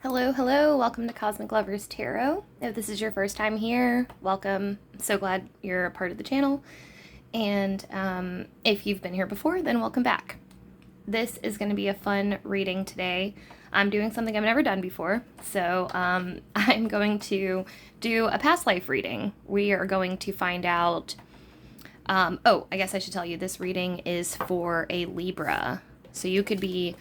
Hello, hello. Welcome to Cosmic Lovers Tarot. If this is your first time here, welcome. I'm so glad you're a part of the channel. And if you've been here before, then welcome back. This is going to be a fun reading today. I'm doing something I've never done before. So I'm going to do a past life reading. We are going to find out. I guess I should tell you this reading is for a Libra. So you could be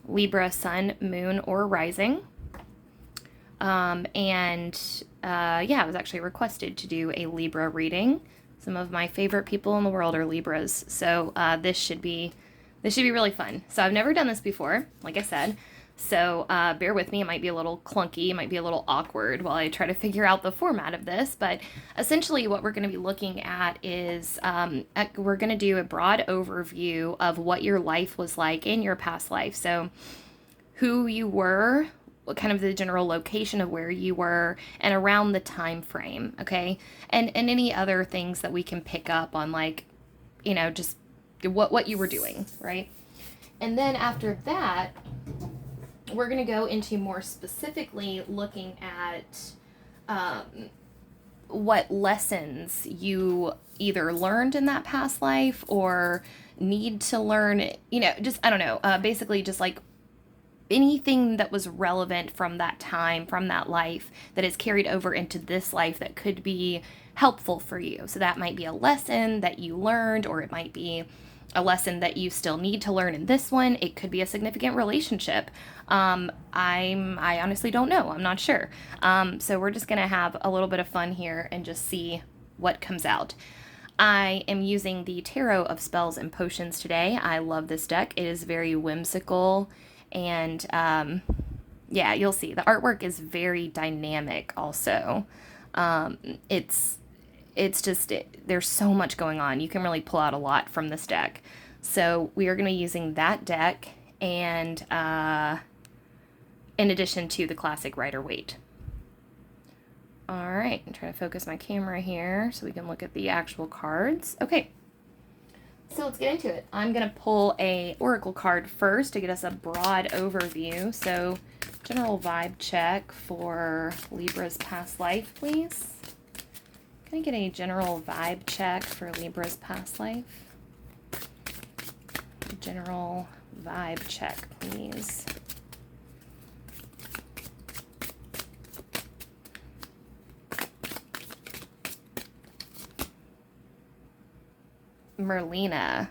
Libra, sun, moon, or rising. Yeah, I was actually requested to do a Libra reading. Some of my favorite people in the world are Libras, so this should be really fun. So I've never done this before, like I said. So bear with me. It might be a little clunky. It might be a little awkward while I try to figure out the format of this. But essentially what we're going to be looking at is we're going to do a broad overview of what your life was like in your past life. So who you were, what kind of the general location of where you were, and around the time frame, okay? And any other things that we can pick up on, like, just what you were doing, right? And then after that, we're going to go into more specifically looking at what lessons you either learned in that past life or need to learn, I don't know, basically just like anything that was relevant from that time, from that life, that is carried over into this life that could be helpful for you. So that might be a lesson that you learned, or it might be a lesson that you still need to learn in this one. It could be a significant relationship. I honestly don't know. I'm not sure. So we're just going to have a little bit of fun here and just see what comes out. I am using the Tarot of Spells and Potions today. I love this deck. It is very whimsical, and yeah, you'll see. The artwork is very dynamic also. There's so much going on. You can really pull out a lot from this deck. So we are going to be using that deck, and in addition to the classic Rider-Waite. All right, I'm trying to focus my camera here so we can look at the actual cards. Okay, so let's get into it. I'm going to pull a oracle card first to get us a broad overview. So general vibe check for Libra's past life, please. Can I get a general vibe check for Libra's past life? General vibe check, please. Merlina,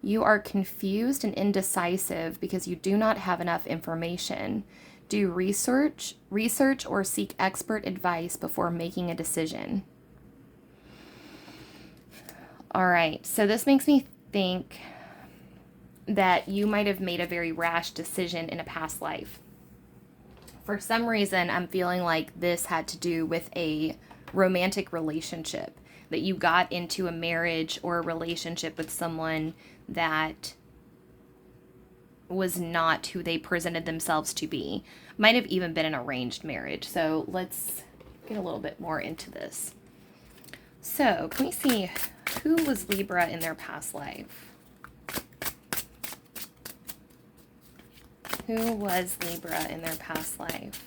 you are confused and indecisive because you do not have enough information. Do research or seek expert advice before making a decision. All right, so this makes me think that you might have made a very rash decision in a past life. For some reason, I'm feeling like this had to do with a romantic relationship, that you got into a marriage or a relationship with someone that was not who they presented themselves to be. Might have even been an arranged marriage. So let's get a little bit more into this. So can we see who was Libra in their past life? Who was Libra in their past life?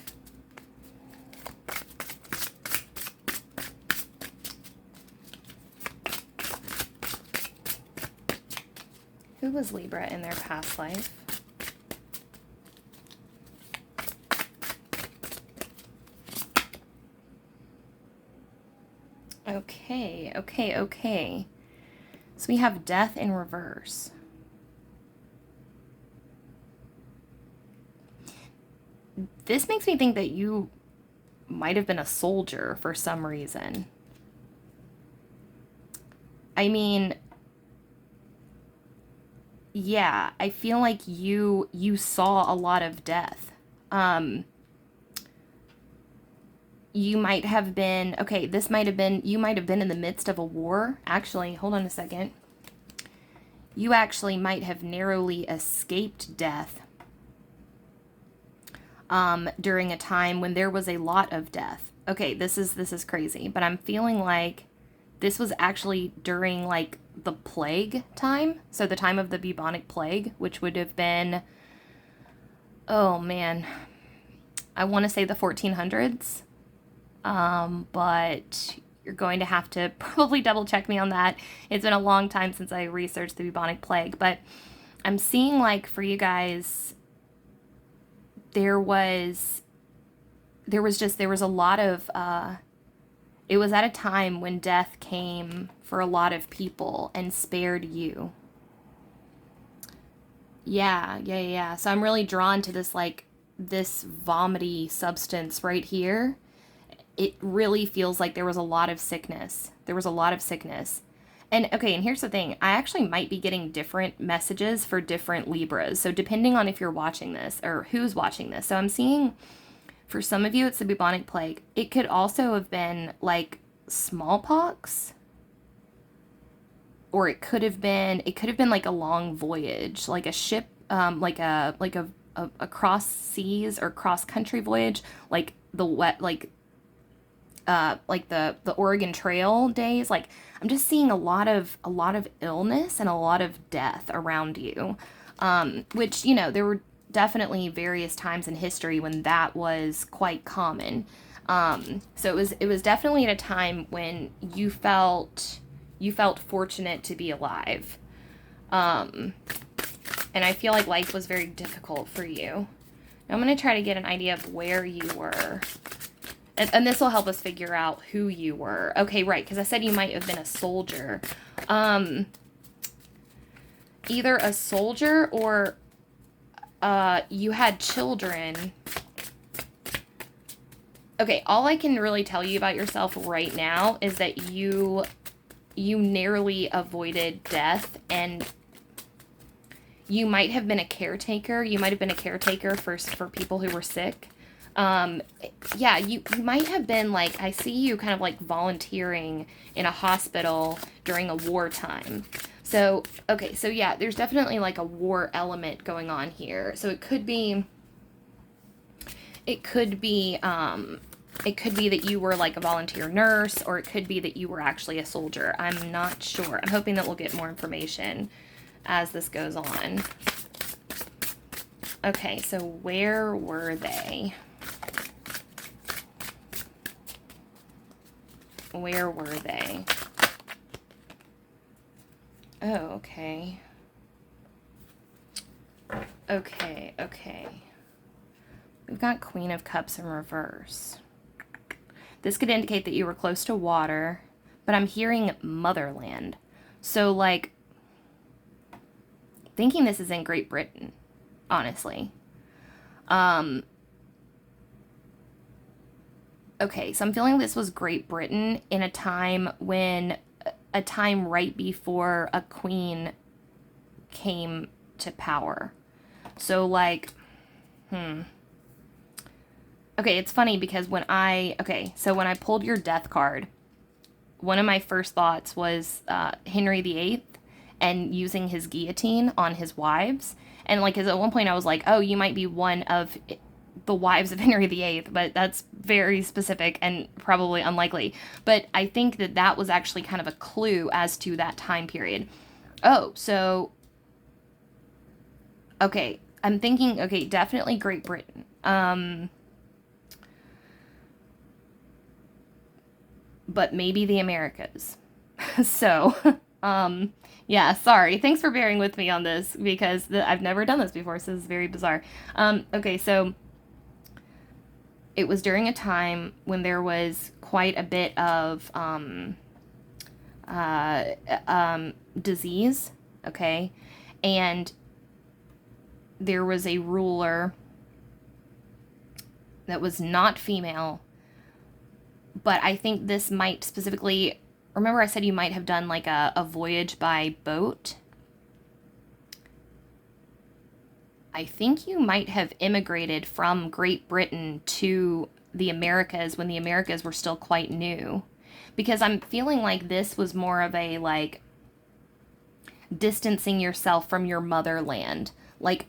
Who was Libra in their past life? Okay. So we have death in reverse. This makes me think that you might have been a soldier for some reason. I mean, yeah, I feel like you saw a lot of death. You might have been, okay, you might have been in the midst of a war. Actually, hold on a second. You actually might have narrowly escaped death during a time when there was a lot of death. Okay, this is crazy, but I'm feeling like this was actually during like the plague time. So the time of the bubonic plague, which would have been, oh man, I want to say the 1400s, but you're going to have to probably double check me on that. It's been a long time since I researched the bubonic plague, but I'm seeing like for you guys, there was a lot of, it was at a time when death came for a lot of people and spared you. Yeah. So I'm really drawn to this, like, this vomity substance right here. It really feels like there was a lot of sickness. There was a lot of sickness. And okay, and here's the thing. I actually might be getting different messages for different Libras. So depending on if you're watching this or who's watching this. So I'm seeing for some of you it's the bubonic plague. It could also have been like smallpox, or it could have been like a long voyage, like a ship, like a cross seas or cross country voyage, like the wet like the Oregon Trail days. Like I'm just seeing a lot of illness and a lot of death around you, which there were definitely various times in history when that was quite common. So it was definitely at a time when you felt fortunate to be alive. And I feel like life was very difficult for you. Now I'm going to try to get an idea of where you were. And this will help us figure out who you were. Okay, right, because I said you might have been a soldier. Either a soldier or you had children. Okay, all I can really tell you about yourself right now is that you narrowly avoided death, and you might have been a caretaker. You might have been a caretaker for people who were sick. Yeah, you might have been like, I see you kind of like volunteering in a hospital during a wartime. So, okay, so yeah, there's definitely like a war element going on here. So it could be that you were like a volunteer nurse, or it could be that you were actually a soldier. I'm not sure. I'm hoping that we'll get more information as this goes on. Okay, so where were they? Where were they? Oh, okay. Okay. We've got Queen of Cups in reverse. This could indicate that you were close to water, but I'm hearing motherland. So, like, thinking this is in Great Britain, honestly. Okay, so I'm feeling this was Great Britain in a time right before a queen came to power. So, like, Okay, it's funny because when I pulled your death card, one of my first thoughts was Henry VIII and using his guillotine on his wives. And like, 'cause at one point I was like, oh, you might be one of the wives of Henry VIII, but that's very specific and probably unlikely. But I think that was actually kind of a clue as to that time period. Oh, so, okay, I'm thinking, okay, definitely Great Britain. But maybe the Americas. So, yeah, sorry. Thanks for bearing with me on this because I've never done this before, so this is very bizarre. Okay, so it was during a time when there was quite a bit of disease, okay? And there was a ruler that was not female, but I think this might specifically, remember I said you might have done like a voyage by boat? I think you might have immigrated from Great Britain to the Americas when the Americas were still quite new. Because I'm feeling like this was more of a, like, distancing yourself from your motherland. Like,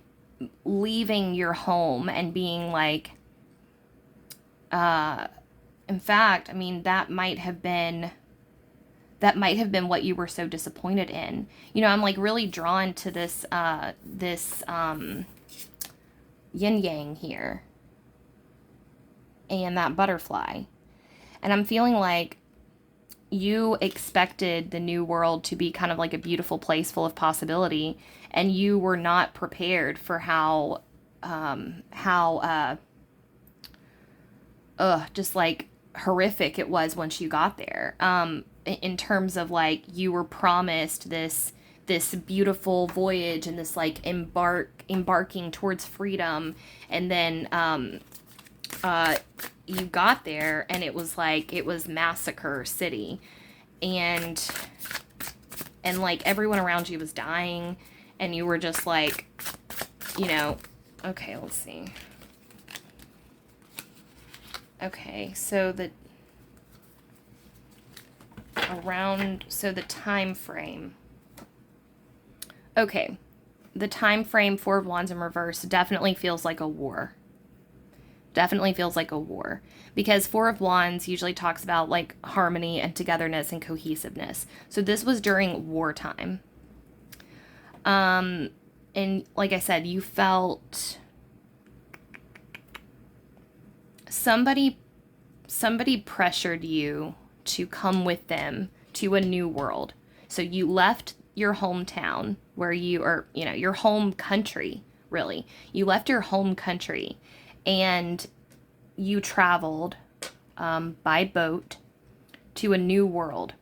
leaving your home and being like, in fact, I mean, that might have been what you were so disappointed in. I'm like really drawn to this yin yang here. and that butterfly. And I'm feeling like you expected the new world to be kind of like a beautiful place full of possibility, and you were not prepared for how just like horrific it was once you got there. In terms of like, you were promised this beautiful voyage and this like embarking towards freedom, and then you got there and it was like, it was massacre city, and like everyone around you was dying, and you were just like, you know, okay, let's see. Okay, so the time frame. Okay, the time frame, Four of Wands in reverse, definitely feels like a war. Definitely feels like a war, because Four of Wands usually talks about like harmony and togetherness and cohesiveness. So this was during wartime. And like I said, you felt somebody pressured you to come with them to a new world. So you left your hometown where you are, you know, your home country, really. You left your home country and you traveled by boat to a new world.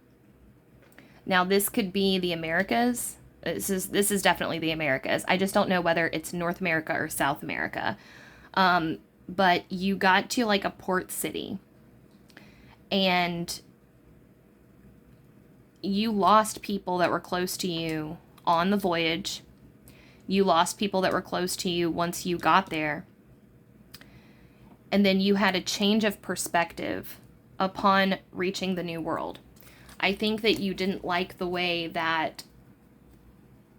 Now, this could be the Americas. This is definitely the Americas. I just don't know whether it's North America or South America. But you got to like a port city, and you lost people that were close to you on the voyage. You lost people that were close to you once you got there. And then you had a change of perspective upon reaching the new world. I think that you didn't like the way that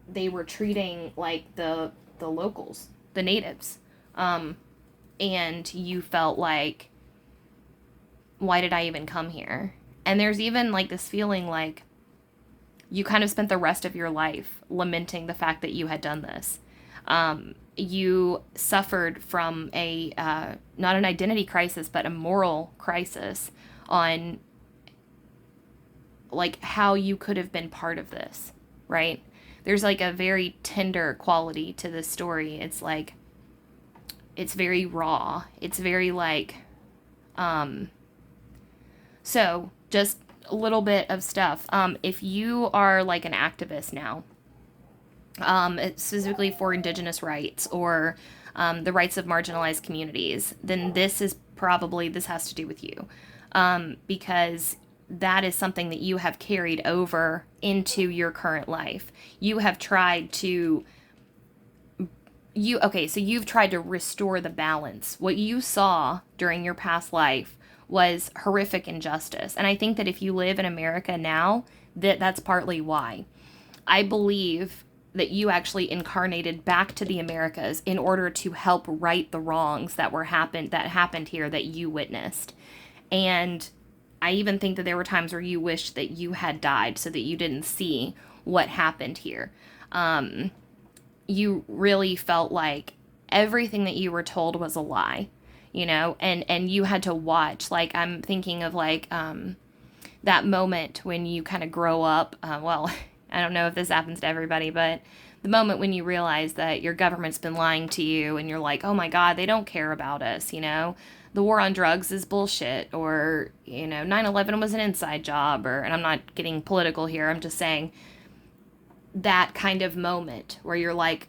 they were treating like the locals, the natives. And you felt like, why did I even come here? And there's even like this feeling like you kind of spent the rest of your life lamenting the fact that you had done this. You suffered from a, not an identity crisis, but a moral crisis on like how you could have been part of this, right? There's like a very tender quality to this story. It's like, it's very raw. It's very like, so just a little bit of stuff. If you are like an activist now, specifically for Indigenous rights or the rights of marginalized communities, then this has to do with you, because that is something that you have carried over into your current life. You have tried to you've tried to restore the balance. What you saw during your past life was horrific injustice. And I think that if you live in America now, that's partly why. I believe that you actually incarnated back to the Americas in order to help right the wrongs that happened here that you witnessed. And I even think that there were times where you wished that you had died so that you didn't see what happened here. You really felt like everything that you were told was a lie, you know, and you had to watch. Like, I'm thinking of like that moment when you kind of grow up. Well, I don't know if this happens to everybody, but the moment when you realize that your government's been lying to you and you're like, oh my God, they don't care about us, you know, the war on drugs is bullshit, or, you know, 9/11 was an inside job, and I'm not getting political here. I'm just saying, that kind of moment where you're like,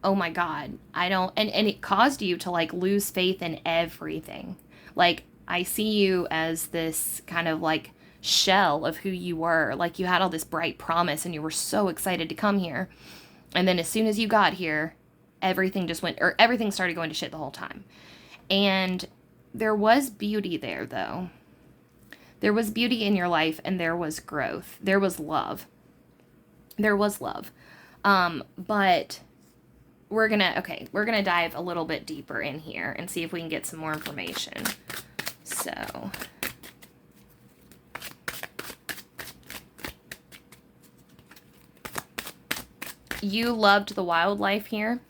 oh my God, and it caused you to like lose faith in everything. Like, I see you as this kind of like shell of who you were. Like, you had all this bright promise and you were so excited to come here. And then as soon as you got here, everything started going to shit the whole time. And there was beauty there, though. There was beauty in your life, and there was growth. There was love. But we're gonna dive a little bit deeper in here and see if we can get some more information. So, you loved the wildlife here.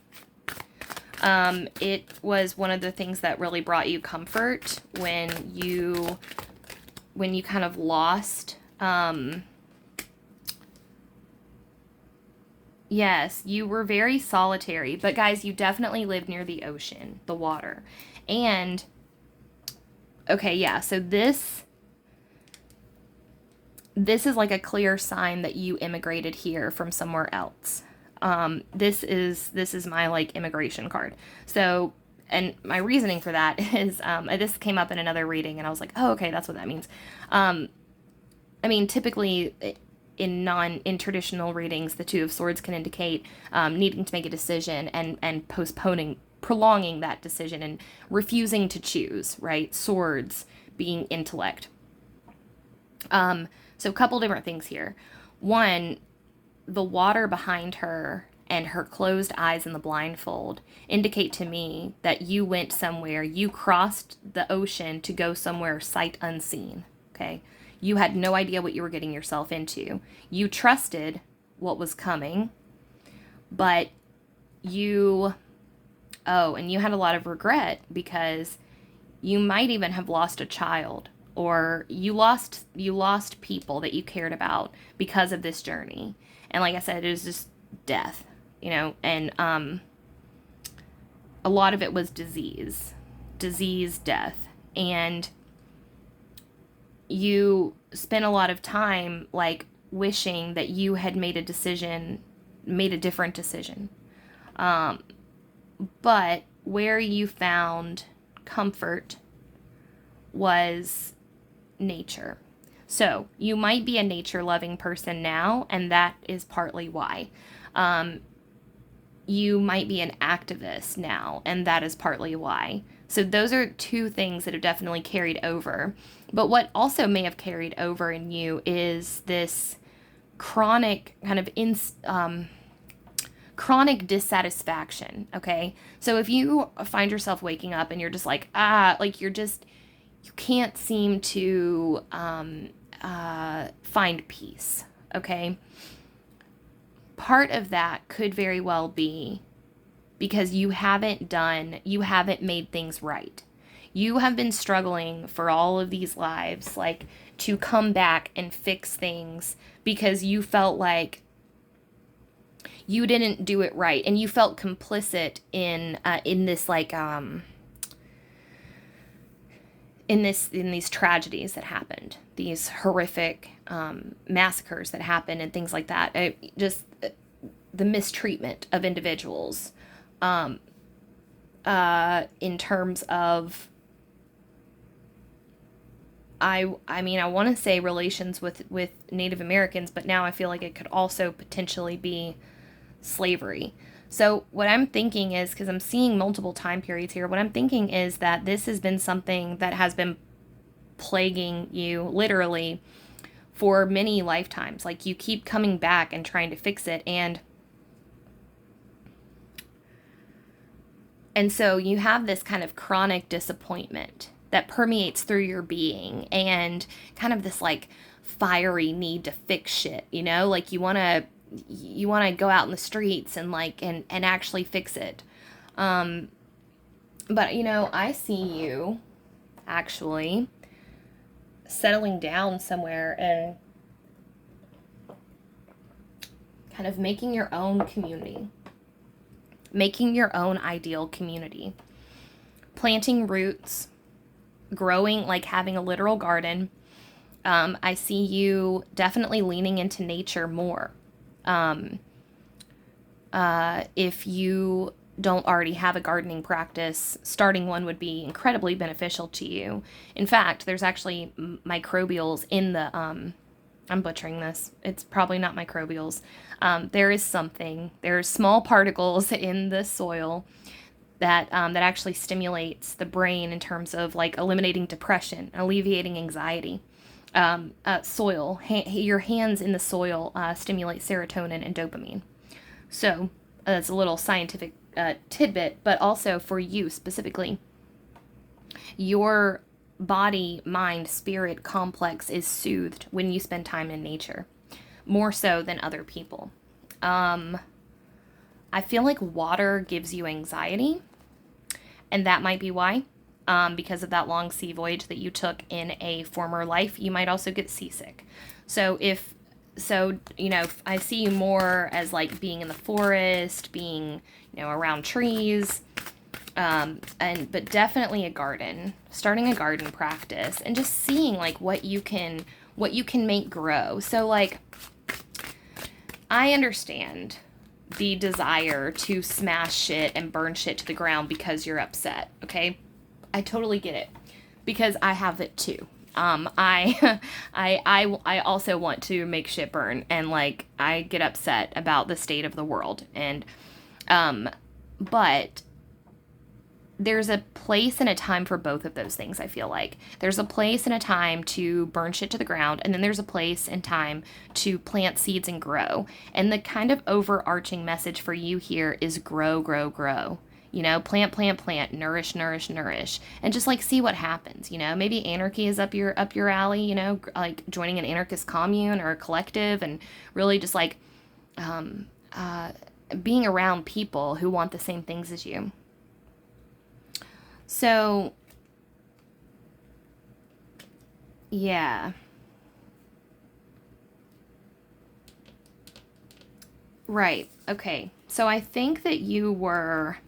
It was one of the things that really brought you comfort when you kind of lost, yes, you were very solitary, but guys, you definitely lived near the ocean, the water. And, okay, yeah, so this is like a clear sign that you immigrated here from somewhere else. This is my like immigration card. So, and my reasoning for that is, this came up in another reading and I was like, oh, okay, that's what that means. I mean, typically in traditional readings, the Two of Swords can indicate needing to make a decision and prolonging that decision and refusing to choose, right? Swords being intellect. So a couple different things here. One, the water behind her and her closed eyes in the blindfold indicate to me that you went somewhere, you crossed the ocean to go somewhere sight unseen, okay? You had no idea what you were getting yourself into. You trusted what was coming, but and you had a lot of regret because you might even have lost a child, or you lost people that you cared about because of this journey. And like I said, it was just death, and a lot of it was disease, death. And you spent a lot of time like wishing that you had made a different decision. But where you found comfort was nature. So you might be a nature-loving person now, and that is partly why. You might be an activist now, and that is partly why. So those are two things that have definitely carried over. But what also may have carried over in you is this chronic kind of chronic dissatisfaction, okay? So if you find yourself waking up and you're just like, you can't seem to find peace, okay? Part of that could very well be because you haven't made things right. You have been struggling for all of these lives, like, to come back and fix things because you felt like you didn't do it right, and you felt complicit in this like in these tragedies that happened, these horrific massacres that happened and things like that. Just the mistreatment of individuals in terms of, I mean, I want to say relations with Native Americans, but now I feel like it could also potentially be slavery. So what I'm thinking is, because I'm seeing multiple time periods here, what I'm thinking is that this has been something that has been plaguing you literally for many lifetimes. Like, you keep coming back and trying to fix it, and so you have this kind of chronic disappointment that permeates through your being, and kind of this like fiery need to fix shit, like you want to go out in the streets and actually fix it. But I see you actually settling down somewhere and kind of making your own community, making your own ideal community, planting roots, growing, like having a literal garden. I see you definitely leaning into nature more. If you don't already have a gardening practice, starting one would be incredibly beneficial to you. In fact, there's actually microbials in the, I'm butchering this. It's probably not microbials. There's small particles in the soil that actually stimulates the brain in terms of like eliminating depression, alleviating anxiety. Soil, your hands in the soil stimulate serotonin and dopamine. So that's a little scientific tidbit, but also for you specifically, your body, mind, spirit complex is soothed when you spend time in nature, more so than other people. I feel like water gives you anxiety. And that might be why. Because of that long sea voyage that you took in a former life, you might also get seasick. So I see you more as like being in the forest, being, around trees, but definitely a garden, starting a garden practice and just seeing like what you can make grow. So like, I understand the desire to smash shit and burn shit to the ground because you're upset. Okay. I totally get it because I have it too. I I also want to make shit burn, and like I get upset about the state of the world, and but there's a place and a time for both of those things. I feel like there's a place and a time to burn shit to the ground, and then there's a place and time to plant seeds and grow. And the kind of overarching message for you here is grow, grow, grow. Plant, plant, plant, nourish, nourish, nourish, and just like see what happens. Maybe anarchy is up your alley. Like joining an anarchist commune or a collective, and really just like being around people who want the same things as you. So, yeah. Right. Okay. So I think that you were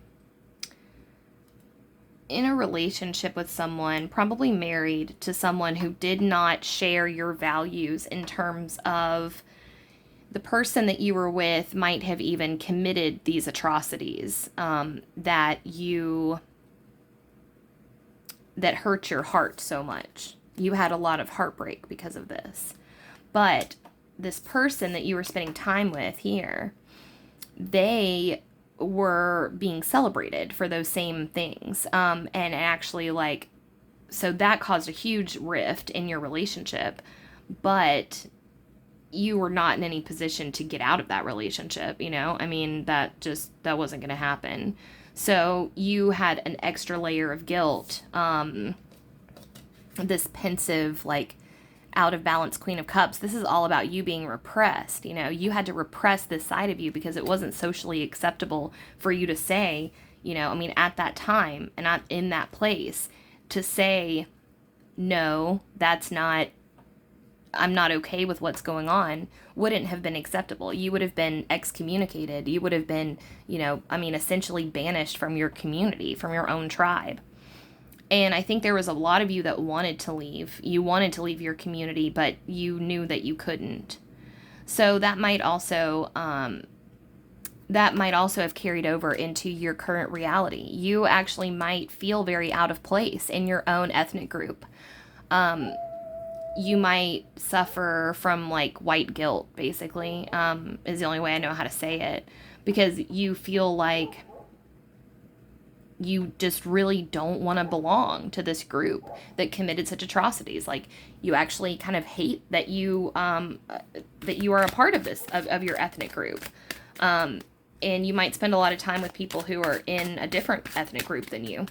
in a relationship with someone, probably married to someone who did not share your values in terms of the person that you were with might have even committed these atrocities that hurt your heart so much. You had a lot of heartbreak because of this. But this person that you were spending time with here, they were being celebrated for those same things. And actually, like, so that caused a huge rift in your relationship, but you were not in any position to get out of that relationship, I mean, that wasn't going to happen. So you had an extra layer of guilt, this pensive, like, out of balance Queen of Cups. This is all about you being repressed. You had to repress this side of you because it wasn't socially acceptable for you to say, at that time and not in that place, to say, no, I'm not okay with what's going on, wouldn't have been acceptable. You would have been excommunicated. You would have been, essentially banished from your community, from your own tribe. And I think there was a lot of you that wanted to leave. You wanted to leave your community, but you knew that you couldn't. So that might also have carried over into your current reality. You actually might feel very out of place in your own ethnic group. You might suffer from like white guilt, basically, is the only way I know how to say it, because you feel like you just really don't want to belong to this group that committed such atrocities. Like, you actually kind of hate that you are a part of this, of your ethnic group. And you might spend a lot of time with people who are in a different ethnic group than you.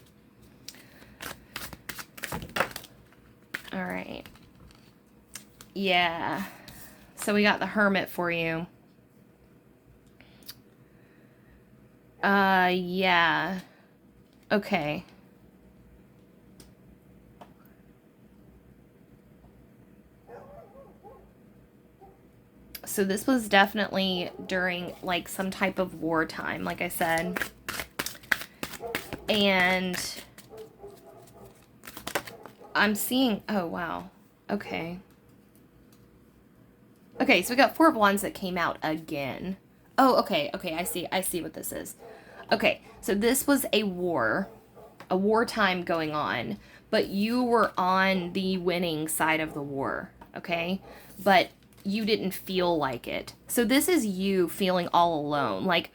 All right. Yeah. So we got the Hermit for you. Yeah. Okay. So this was definitely during like some type of wartime, like I said. And I'm seeing, oh wow. Okay. Okay, so we got 4 of Wands that came out again. Oh, okay, I see what this is. Okay, so this was a wartime going on, but you were on the winning side of the war, okay? But you didn't feel like it. So this is you feeling all alone. Like,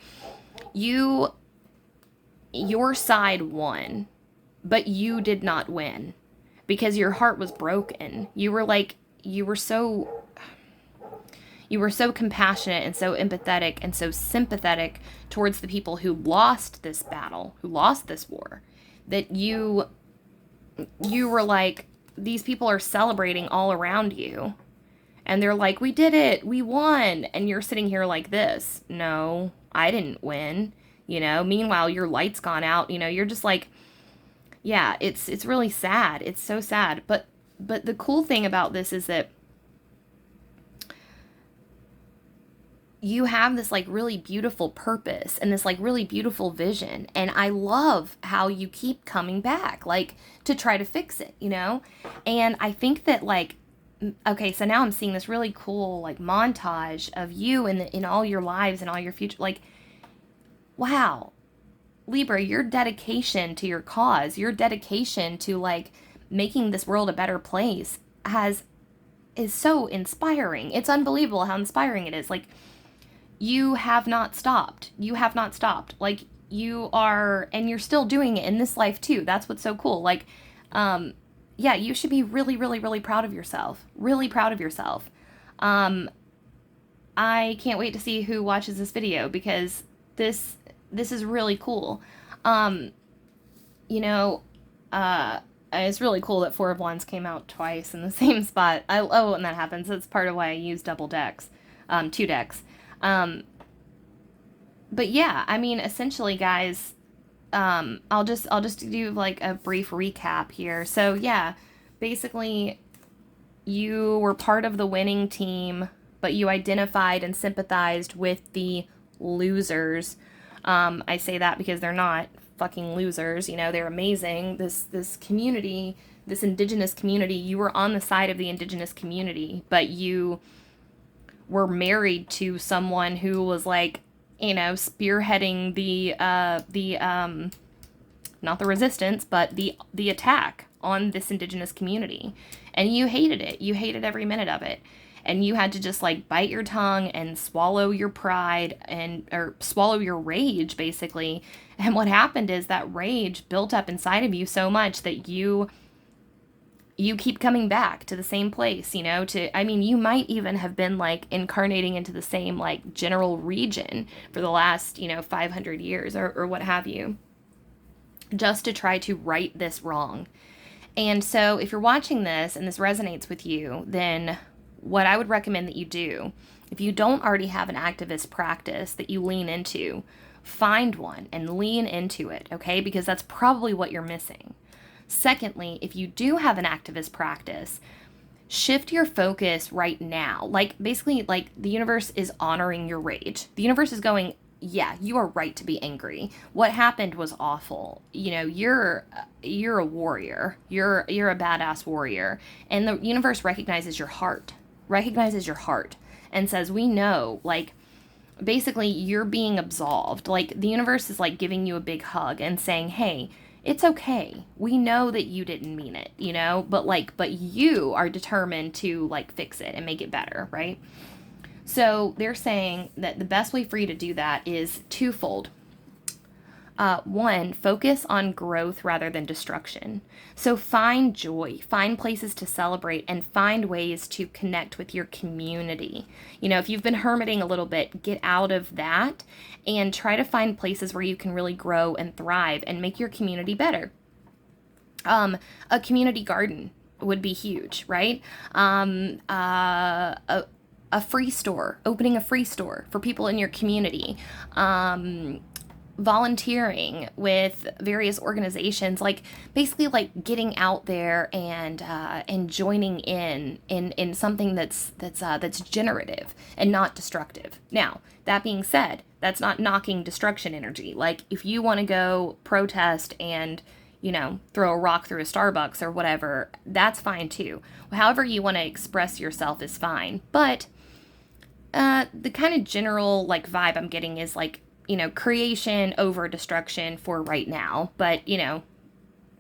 your side won, but you did not win because your heart was broken. You were so compassionate and so empathetic and so sympathetic towards the people who lost this battle, who lost this war, that you were like, these people are celebrating all around you. And they're like, we did it, we won. And you're sitting here like this. No, I didn't win. Meanwhile, your light's gone out. You're just like, yeah, it's really sad. It's so sad. But the cool thing about this is that you have this like really beautiful purpose and this like really beautiful vision, and I love how you keep coming back like to try to fix it, you know? And I think that like, okay, so now I'm seeing this really cool like montage of you in all your lives and all your future, like, wow, Libra, your dedication to your cause, your dedication to like making this world a better place has is so inspiring. It's unbelievable how inspiring it is. Like, you have not stopped. You have not stopped. Like, you are, and you're still doing it in this life too. That's what's so cool. Like, yeah, you should be really, really, really proud of yourself. Really proud of yourself. Um, I can't wait to see who watches this video, because this is really cool. Um, you know, it's really cool that Four of Wands came out twice in the same spot. I love when that happens. That's part of why I use double decks, two decks. Um, but yeah, I mean, essentially, guys, I'll just do like a brief recap here. So yeah, basically, you were part of the winning team, but you identified and sympathized with the losers. I say that because they're not fucking losers. You know, they're amazing. This community, this indigenous community, you were on the side of the indigenous community, but you were married to someone who was like, you know, spearheading the not the resistance, but the attack on this indigenous community. And you hated it. You hated every minute of it. And you had to just like bite your tongue and swallow your pride or swallow your rage, basically. And what happened is that rage built up inside of you so much that you keep coming back to the same place, you know, I mean, you might even have been like incarnating into the same like general region for the last, you know, 500 years or what have you, just to try to right this wrong. And so if you're watching this and this resonates with you, then what I would recommend that you do, if you don't already have an activist practice that you lean into, find one and lean into it, okay? Because that's probably what you're missing. Secondly, if you do have an activist practice, shift your focus right now. Like, basically, like, the universe is honoring your rage. The universe is going, yeah, you are right to be angry. What happened was awful. You know, you're a warrior. You're a badass warrior. And the universe recognizes your heart. And says, we know, like, basically you're being absolved. Like, the universe is like giving you a big hug and saying, hey, it's okay. We know that you didn't mean it, you know, but you are determined to like fix it and make it better, right? So they're saying that the best way for you to do that is twofold. One, focus on growth rather than destruction. So find joy, find places to celebrate, and find ways to connect with your community. You know, if you've been hermiting a little bit, get out of that and try to find places where you can really grow and thrive and make your community better. A community garden would be huge, right? A free store, opening a free store for people in your community. Volunteering with various organizations, like basically like getting out there and joining in something that's generative and not destructive. Now, that being said, that's not knocking destruction energy. Like, if you want to go protest and, you know, throw a rock through a Starbucks or whatever, that's fine too. However you want to express yourself is fine. But the kind of general like vibe I'm getting is like, you know, creation over destruction for right now, but, you know,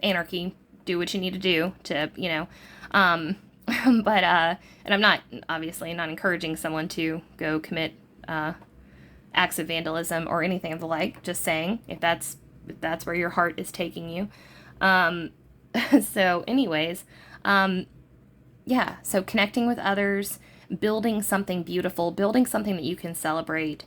anarchy, do what you need to do to, you know, but, and I'm not, obviously not encouraging someone to go commit, acts of vandalism or anything of the like, just saying, if that's where your heart is taking you. So anyways, yeah, so connecting with others, building something beautiful, building something that you can celebrate.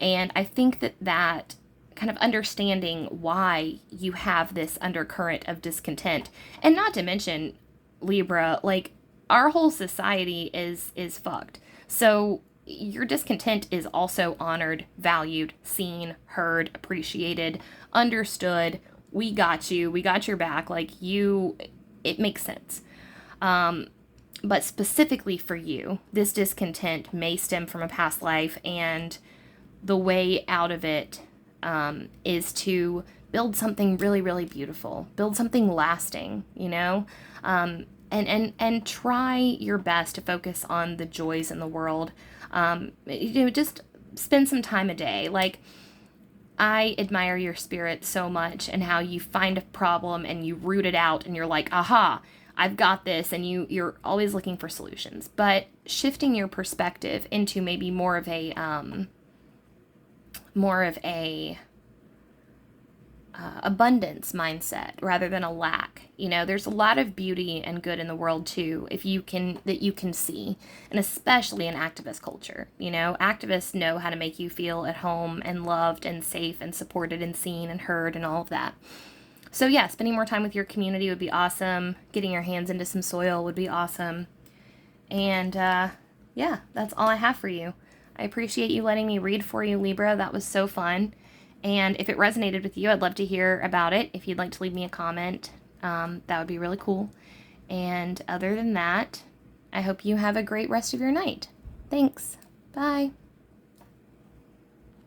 And I think that kind of understanding why you have this undercurrent of discontent, and not to mention, Libra, like, our whole society is fucked. So your discontent is also honored, valued, seen, heard, appreciated, understood, we got you. We got your back. Like, it makes sense. But specifically for you, this discontent may stem from a past life, and the way out of it is to build something really, really beautiful, build something lasting, and try your best to focus on the joys in the world. Just spend some time a day. Like, I admire your spirit so much, and how you find a problem and you root it out and you're like, aha, I've got this, and you're always looking for solutions. But shifting your perspective into maybe more of a abundance mindset rather than a lack. There's a lot of beauty and good in the world too, that you can see, and especially in activist culture. Activists know how to make you feel at home and loved and safe and supported and seen and heard and all of that. So yeah, spending more time with your community would be awesome. Getting your hands into some soil would be awesome. And yeah, that's all I have for you. I appreciate you letting me read for you, Libra. That was so fun. And if it resonated with you, I'd love to hear about it. If you'd like to leave me a comment, that would be really cool. And other than that, I hope you have a great rest of your night. Thanks. Bye.